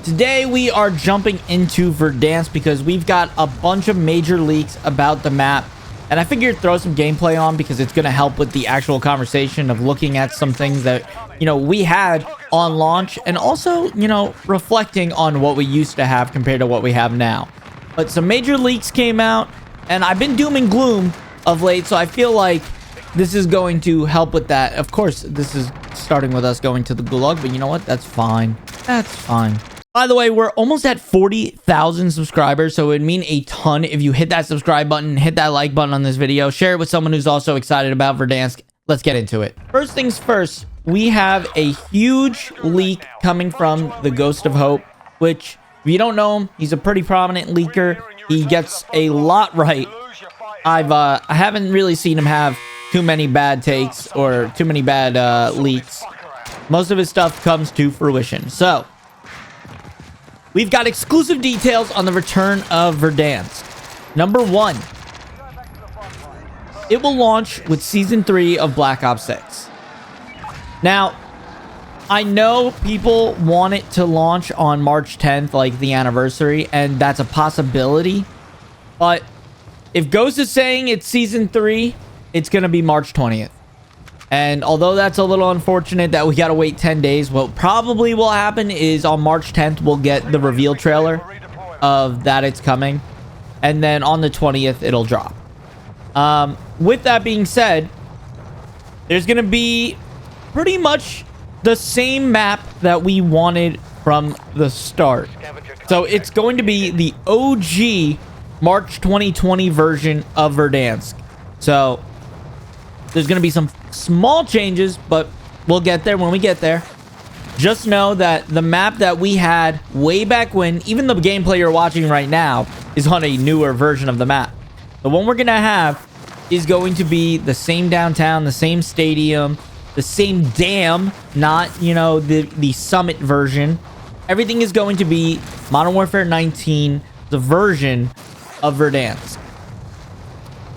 Today we are jumping into Verdansk because we've got a bunch of major leaks about the map, and I figured throw some gameplay on because it's going to help with the actual conversation of looking at some things that, we had on launch, and also, reflecting on what we used to have compared to what we have now. But some major leaks came out, and I've been doom and gloom of late, so I feel like this is going to help with that. Of course, this is starting with us going to the gulag, but you know what? That's fine. That's fine. By the way, we're almost at 40,000 subscribers, so it would mean a ton if you hit that subscribe button, hit that like button on this video, share it with someone who's also excited about Verdansk. Let's get into it. First things first, we have a huge leak coming from the Ghost of Hope, which, if you don't know him, he's a pretty prominent leaker. He gets a lot right. I haven't really seen him have too many bad takes or too many bad leaks. Most of his stuff comes to fruition. So we've got exclusive details on the return of Verdansk. Number one, it will launch with Season 3 of Black Ops 6. Now, I know people want it to launch on March 10th, like the anniversary, and that's a possibility. But if Ghost is saying it's Season 3, it's going to be March 20th. And although that's a little unfortunate that we got to wait 10 days, what probably will happen is on March 10th, we'll get the reveal trailer of that it's coming. And then on the 20th, it'll drop. With that being said, there's going to be pretty much the same map that we wanted from the start. So it's going to be the OG March 2020 version of Verdansk. So there's going to be some small changes, but we'll get there when we get there. Just know that the map that we had way back when, even the gameplay you're watching right now, is on a newer version of the map. The one we're going to have is going to be the same downtown, the same stadium, the same dam, not, the Summit version. Everything is going to be Modern Warfare 19, the version of Verdansk.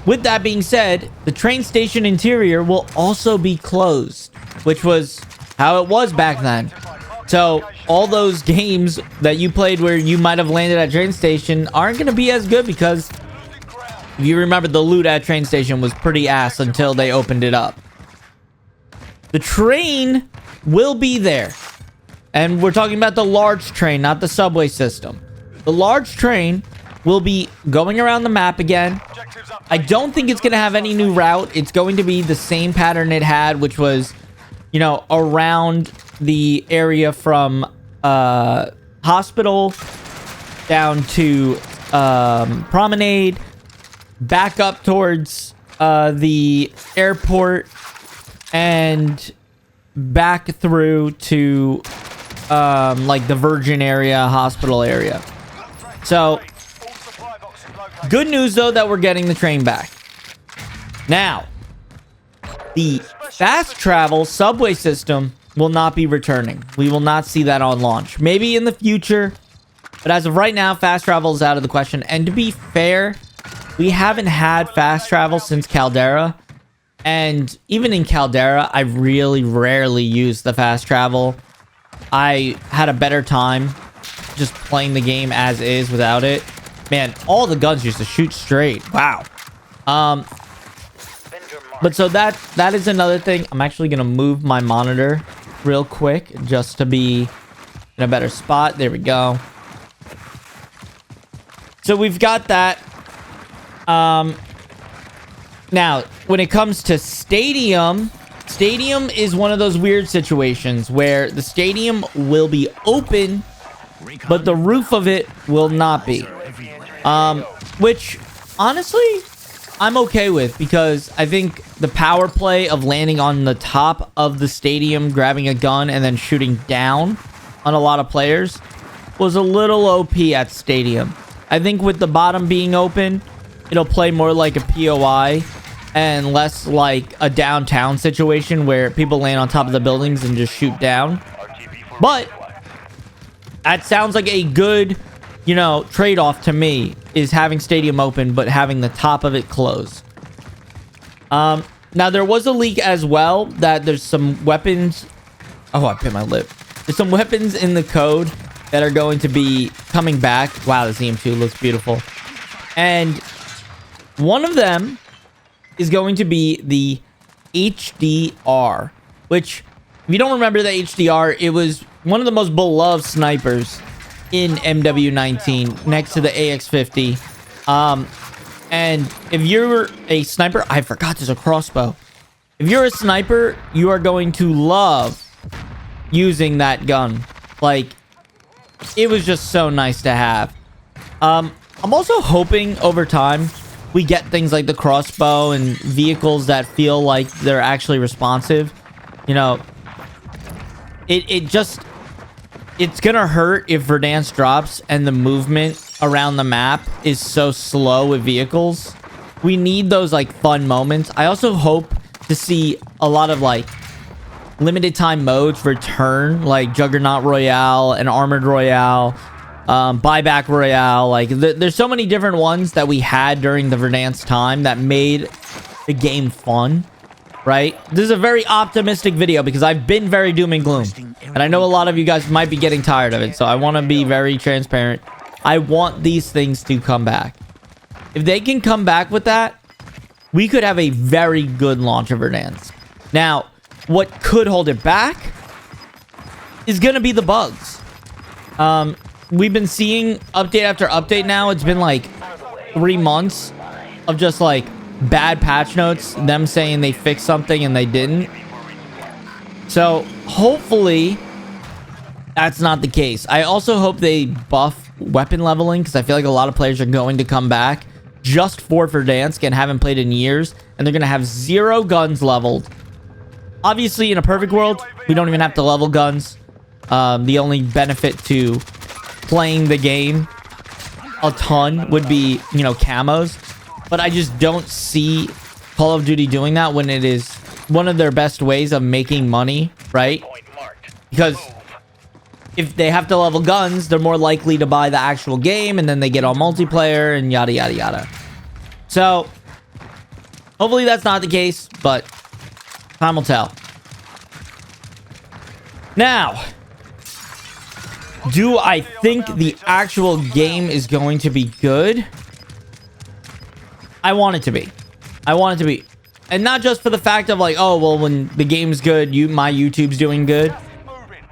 With that being said, the train station interior will also be closed, which was how it was back then. So all those games that you played where you might have landed at train station aren't going to be as good, because if you remember, the loot at train station was pretty ass until they opened it up. The train will be there. And we're talking about the large train, not the subway system. The large train will be going around the map again. I don't think it's going to have any new route. It's going to be the same pattern it had, which was, around the area from Hospital down to Promenade, back up towards the airport, and back through to like the Virgin area, Hospital area. So good news, though, that we're getting the train back. Now, the fast travel subway system will not be returning. We will not see that on launch. Maybe in the future, but as of right now, fast travel is out of the question. And to be fair, we haven't had fast travel since Caldera. And even in Caldera, I really rarely used the fast travel. I had a better time just playing the game as is without it. Man, all the guns used to shoot straight. Wow. But so that is another thing. I'm actually going to move my monitor real quick just to be in a better spot. There we go. So we've got that. Now, when it comes to stadium is one of those weird situations where the stadium will be open, but the roof of it will not be. Which, honestly, I'm okay with, because I think the power play of landing on the top of the stadium, grabbing a gun, and then shooting down on a lot of players was a little OP at stadium. I think with the bottom being open, it'll play more like a POI and less like a downtown situation where people land on top of the buildings and just shoot down. But that sounds like a good, trade-off to me, is having stadium open but having the top of it closed. Now, there was a leak as well that there's some weapons. Oh, I bit my lip. There's some weapons in the code that are going to be coming back. Wow, this EM2 looks beautiful. And one of them is going to be the HDR, which, if you don't remember the HDR, it was one of the most beloved snipers in MW19 next to the AX50. And if you're a sniper, I forgot there's a crossbow. If you're a sniper, you are going to love using that gun. Like, it was just so nice to have. I'm also hoping over time we get things like the crossbow and vehicles that feel like they're actually responsive. You know, it's gonna hurt if Verdansk drops and the movement around the map is so slow with vehicles. We need those like fun moments. I also hope to see a lot of like limited time modes return, like Juggernaut Royale and Armored Royale, Buyback Royale. Like there's so many different ones that we had during the Verdansk time that made the game fun, right? This is a very optimistic video because I've been very doom and gloom, and I know a lot of you guys might be getting tired of it, so I want to be very transparent. I want these things to come back. If they can come back with that, we could have a very good launch of Verdansk. Now, what could hold it back is going to be the bugs. We've been seeing update after update now. It's been like 3 months of just like bad patch notes, them saying they fixed something and they didn't. So hopefully that's not the case. I also hope they buff weapon leveling, because I feel like a lot of players are going to come back just for Verdansk and haven't played in years, and they're going to have 0 guns leveled. Obviously, in a perfect world, we don't even have to level guns. The only benefit to playing the game a ton would be, you know, camos. But I just don't see Call of Duty doing that when it is one of their best ways of making money, right? Because if they have to level guns, they're more likely to buy the actual game, and then they get on multiplayer and yada, yada, yada. So, hopefully that's not the case, but time will tell. Now, do I think the actual game is going to be good? I want it to be. I want it to be. And not just for the fact of like, oh, well, when the game's good, my YouTube's doing good.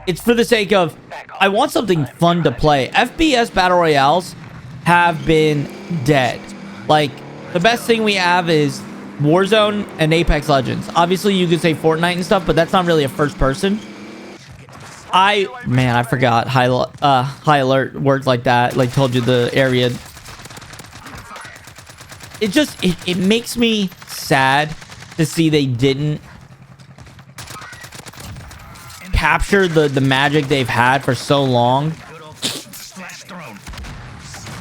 It's for the sake of, I want something fun to play. FPS Battle Royales have been dead. Like, the best thing we have is Warzone and Apex Legends. Obviously, you could say Fortnite and stuff, but that's not really a first person. Man, I forgot high alert words like that. Like, told you the area. It just, it makes me sad to see they didn't capture the magic they've had for so long.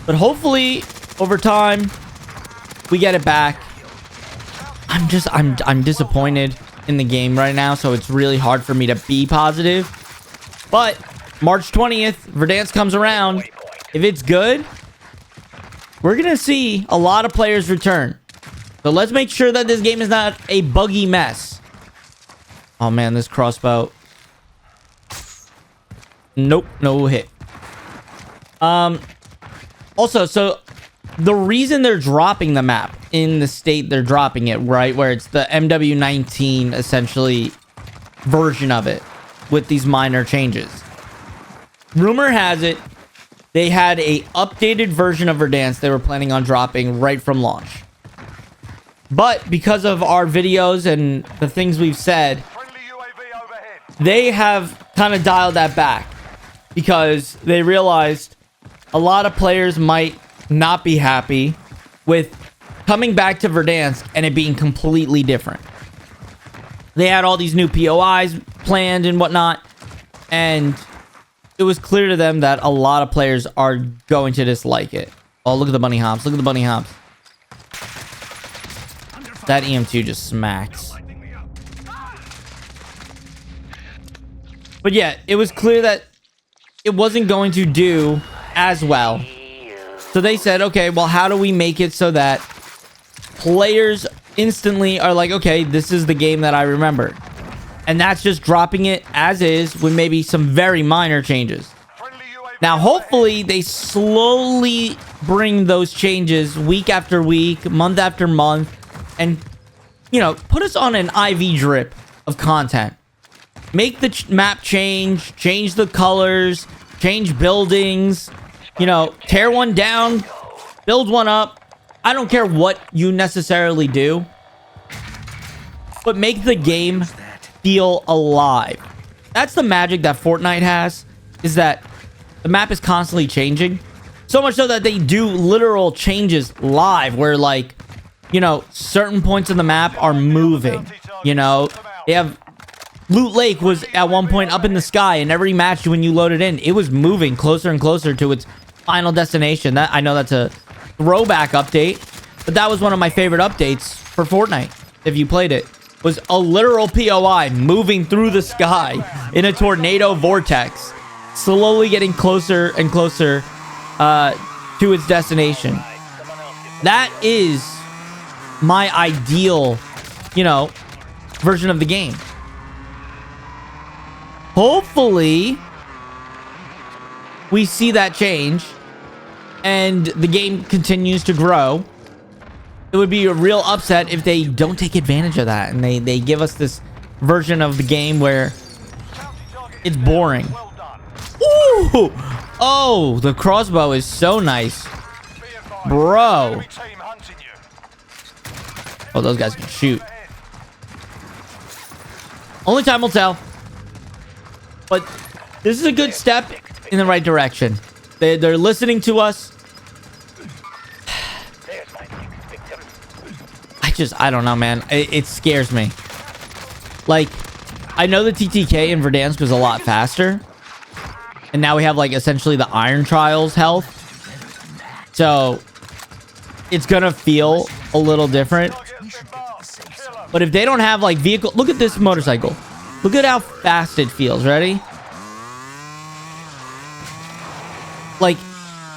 But hopefully, over time, we get it back. I'm disappointed in the game right now, so it's really hard for me to be positive. But March 20th, Verdansk comes around. If it's good, we're gonna see a lot of players return. So let's make sure that this game is not a buggy mess. Oh man, this crossbow. Nope, no hit. Also, so the reason they're dropping the map in the state they're dropping it, right, where it's the MW19 essentially version of it with these minor changes. Rumor has it they had a updated version of Verdansk they were planning on dropping right from launch. But because of our videos and the things we've said, they have kind of dialed that back because they realized a lot of players might not be happy with coming back to Verdansk and it being completely different. They had all these new POIs planned and whatnot, and it was clear to them that a lot of players are going to dislike it. Oh, look at the bunny hops. Look at the bunny hops. That EM2 just smacks. But yeah, it was clear that it wasn't going to do as well. So they said, okay, well, how do we make it so that players instantly are like, okay, this is the game that I remember. And that's just dropping it as is with maybe some very minor changes. Now, hopefully, they slowly bring those changes week after week, month after month, and, you know, put us on an IV drip of content. Make the map change the colors, change buildings, you know, tear one down, build one up. I don't care what you necessarily do, but make the game feel alive. That's the magic that Fortnite has, is that the map is constantly changing. So much so that they do literal changes live where, like, you know, certain points of the map are moving. You know, they have Loot Lake was at one point up in the sky, and every match when you load it in, it was moving closer and closer to its final destination. That, I know that's a throwback update, but that was one of my favorite updates for Fortnite. If you played it, was a literal POI moving through the sky in a tornado vortex, slowly getting closer and closer to its destination. That is my ideal, you know, version of the game. Hopefully, we see that change and the game continues to grow. It would be a real upset if they don't take advantage of that and they give us this version of the game where it's boring. Ooh! Oh, the crossbow is so nice. Bro. Oh, those guys can shoot. Only time will tell. But this is a good step in the right direction. They're listening to us. I don't know, man. It scares me. Like, I know the TTK in Verdansk was a lot faster. And now we have, like, essentially the Iron Trials health. So, it's gonna feel a little different. But if they don't have, like, vehicle... Look at this motorcycle. Look at how fast it feels. Ready? Like,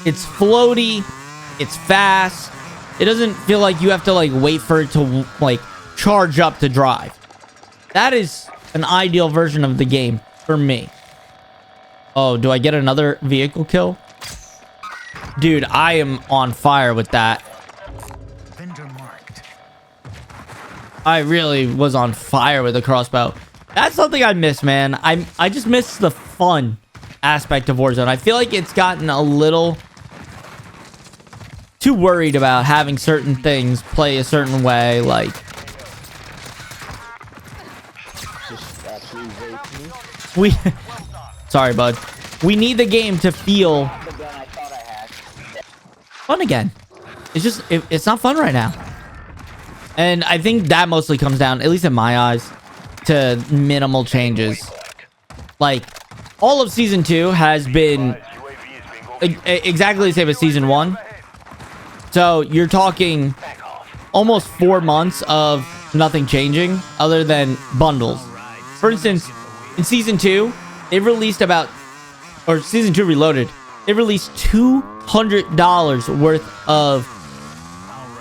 it's floaty. It's fast. It doesn't feel like you have to, like, wait for it to, like, charge up to drive. That is an ideal version of the game for me. Oh, do I get another vehicle kill? Dude, I am on fire with that. I really was on fire with the crossbow. That's something I miss, man. I just miss the fun aspect of Warzone. I feel like it's gotten a little too worried about having certain things play a certain way, like... Sorry, bud. We need the game to feel... fun again. It's just... it's not fun right now. And I think that mostly comes down, at least in my eyes, to minimal changes. Like, all of Season 2 has been exactly the same as Season 1. So, you're talking almost 4 months of nothing changing other than bundles. For instance, in Season 2, they released about... Or Season 2 Reloaded. They released $200 worth of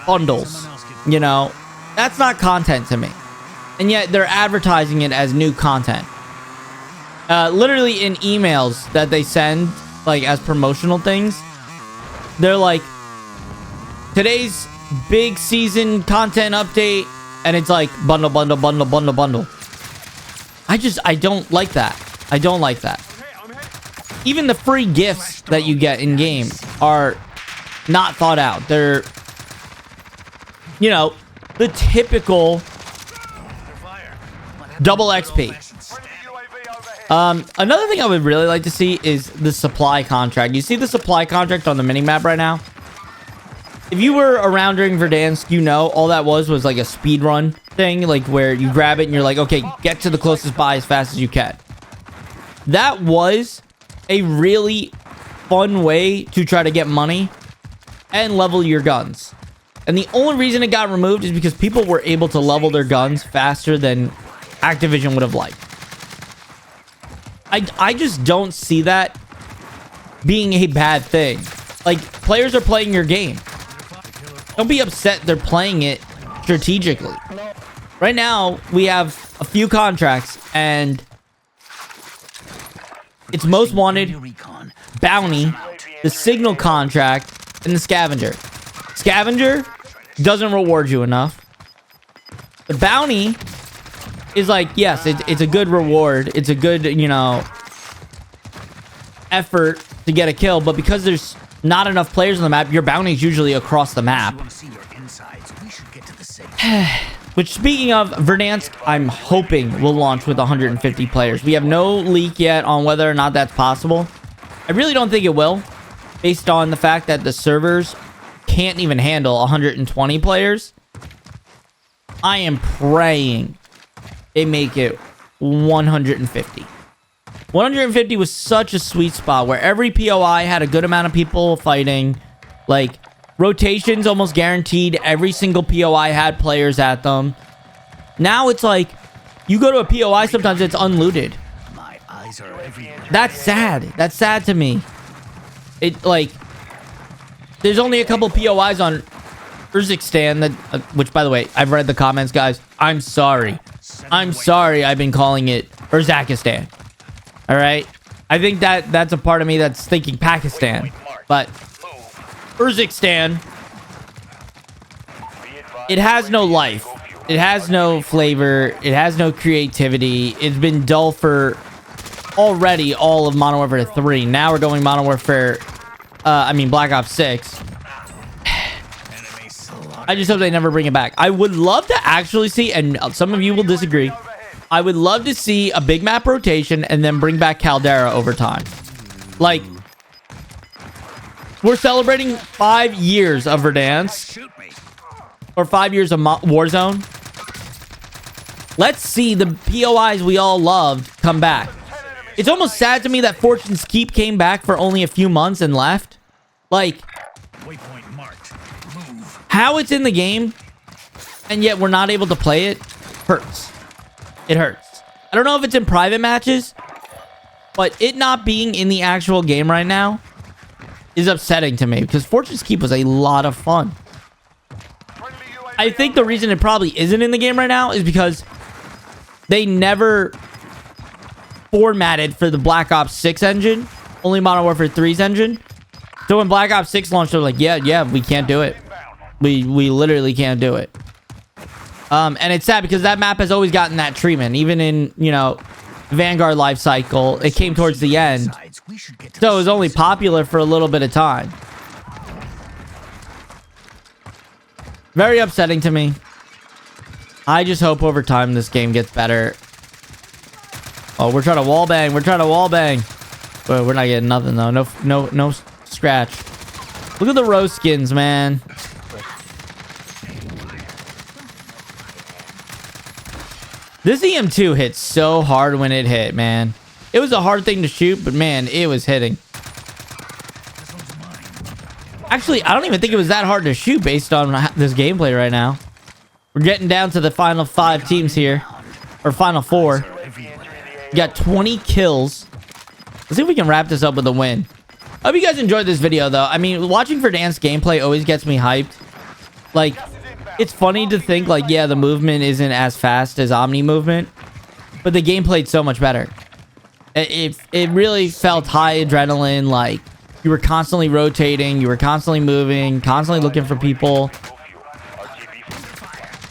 bundles. You know? That's not content to me. And yet, they're advertising it as new content. Literally in emails that they send, like, as promotional things, they're like... Today's big season content update, and it's like bundle, bundle, bundle, bundle, bundle. I don't like that. I don't like that. Even the free gifts that you get in game are not thought out. They're, you know, the typical double XP. Another thing I would really like to see is the supply contract. You see the supply contract on the minimap right now? If you were around during Verdansk, you know all that was like a speed run thing, like where you grab it and you're like, okay, get to the closest buy as fast as you can. That was a really fun way to try to get money and level your guns. And the only reason it got removed is because people were able to level their guns faster than Activision would have liked. I just don't see that being a bad thing. Like, players are playing your game. Don't be upset they're playing it strategically. Right now, we have a few contracts, and it's most wanted, bounty, the signal contract, and the scavenger. Scavenger doesn't reward you enough. The bounty is like, yes, it's a good reward. It's a good, you know, effort to get a kill. But because there's not enough players on the map, your bounty is usually across the map. Which, speaking of, Verdansk, I'm hoping will launch with 150 players. We have no leak yet on whether or not that's possible. I really don't think it will, based on the fact that the servers can't even handle 120 players. I am praying they make it 150. 150 was such a sweet spot where every POI had a good amount of people fighting. Like, rotations almost guaranteed. Every single POI had players at them. Now it's like, you go to a POI, sometimes it's unlooted. My eyes are everywhere. That's sad. That's sad to me. It, like, there's only a couple POIs on Urzikstan that, which, by the way, I've read the comments, guys. I'm sorry. I'm sorry I've been calling it Urzakistan. All right? I think that's a part of me that's thinking Pakistan. But Urzikstan, it has no life. It has no flavor. It has no creativity. It's been dull for already all of Modern Warfare 3. Now we're going Modern Warfare, Black Ops 6. I just hope they never bring it back. I would love to actually see, and some of you will disagree, I would love to see a big map rotation and then bring back Caldera over time. Like, we're celebrating 5 years of Verdansk. Or 5 years of Warzone. Let's see the POIs we all loved come back. It's almost sad to me that Fortune's Keep came back for only a few months and left. Like, how it's in the game and yet we're not able to play it hurts. It hurts. I don't know if it's in private matches, but it not being in the actual game right now is upsetting to me because Fortune's Keep was a lot of fun. I think the reason it probably isn't in the game right now is because they never formatted for the Black Ops 6 engine, only Modern Warfare 3's engine. So when Black Ops 6 launched, they're like, yeah, we can't do it. We literally can't do it. And it's sad because that map has always gotten that treatment. Even in, you know, Vanguard life cycle, it came towards the end. So it was only popular for a little bit of time. Very upsetting to me. I just hope over time this game gets better. Oh, we're trying to wall bang. We're trying to wall bang. Well, we're not getting nothing though. No scratch. Look at the rose skins, man. This EM2 hit so hard when it hit, man. It was a hard thing to shoot, but man, it was hitting. Actually, I don't even think it was that hard to shoot based on this gameplay right now. We're getting down to the final 5 teams here. Or final 4. We got 20 kills. Let's see if we can wrap this up with a win. I hope you guys enjoyed this video, though. I mean, watching Verdansk gameplay always gets me hyped. Like, it's funny to think, like, yeah, the movement isn't as fast as Omni movement. But the gameplay's so much better. It really felt high adrenaline, like... You were constantly rotating. You were constantly moving. Constantly looking for people.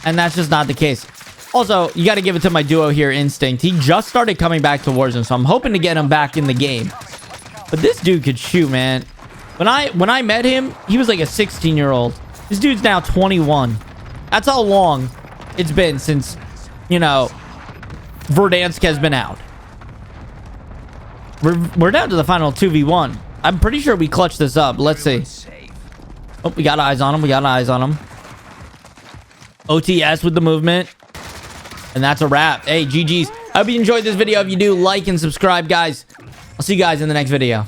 And that's just not the case. Also, you got to give it to my duo here, Instinct. He just started coming back to Warzone, so I'm hoping to get him back in the game. But this dude could shoot, man. When I met him, he was like a 16-year-old. This dude's now 21. That's how long it's been since, you know, Verdansk has been out. We're down to the final 2v1. I'm pretty sure we clutched this up. Let's see. Oh, we got eyes on him. We got eyes on him. OTS with the movement. And that's a wrap. Hey, GG's. I hope you enjoyed this video. If you do, like and subscribe, guys. I'll see you guys in the next video.